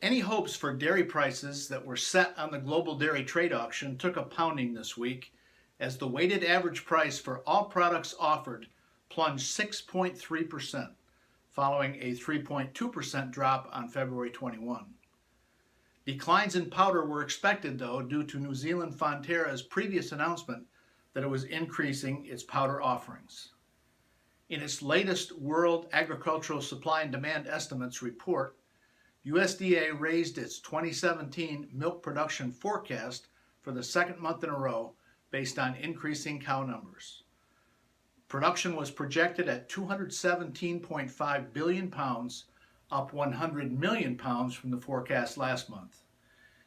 Any hopes for dairy prices that were set on the global dairy trade auction took a pounding this week as the weighted average price for all products offered plunged 6.3%, following a 3.2% drop on February 21. Declines in powder were expected, though, due to New Zealand Fonterra's previous announcement that it was increasing its powder offerings. In its latest World Agricultural Supply and Demand Estimates report, USDA raised its 2017 milk production forecast for the second month in a row based on increasing cow numbers. Production was projected at 217.5 billion pounds, up 100 million pounds from the forecast last month.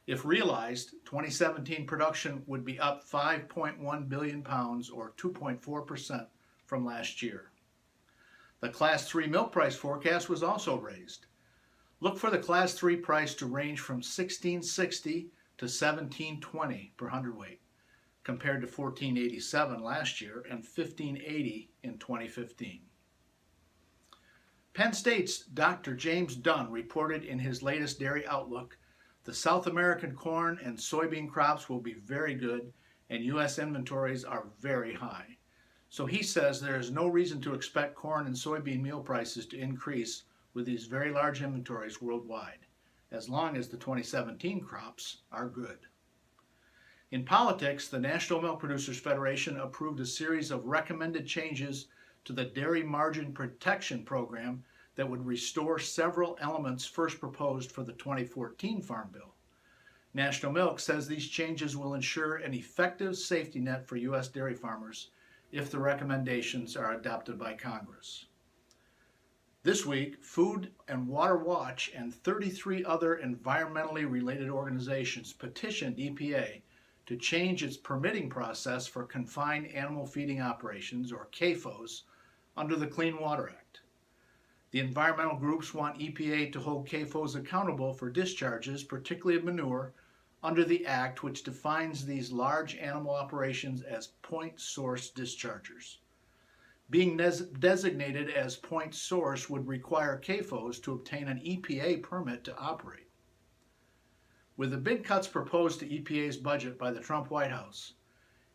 If realized, 2017 production would be up 5.1 billion pounds or 2.4% from last year. The Class 3 milk price forecast was also raised. Look for the Class 3 price to range from $16.60 to $17.20 per hundredweight, compared to $14.87 last year and $15.80 in 2015. Penn State's Dr. James Dunn reported in his latest Dairy Outlook the South American corn and soybean crops will be very good and U.S. inventories are very high. So he says there is no reason to expect corn and soybean meal prices to increase with these very large inventories worldwide, as long as the 2017 crops are good. In politics, the National Milk Producers Federation approved a series of recommended changes to the Dairy Margin Protection Program that would restore several elements first proposed for the 2014 Farm Bill. National Milk says these changes will ensure an effective safety net for U.S. dairy farmers if the recommendations are adopted by Congress. This week, Food and Water Watch and 33 other environmentally related organizations petitioned EPA to change its permitting process for confined animal feeding operations, or CAFOs, under the Clean Water Act. The environmental groups want EPA to hold CAFOs accountable for discharges, particularly of manure, under the Act, which defines these large animal operations as point source dischargers. Being designated as point source would require CAFOs to obtain an EPA permit to operate. With the big cuts proposed to EPA's budget by the Trump White House,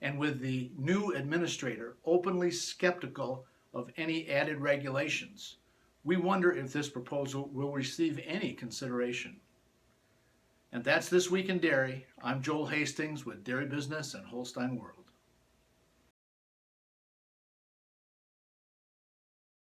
and with the new administrator openly skeptical of any added regulations, we wonder if this proposal will receive any consideration. And that's This Week in Dairy. I'm Joel Hastings with Dairy Business and HolsteinWorld.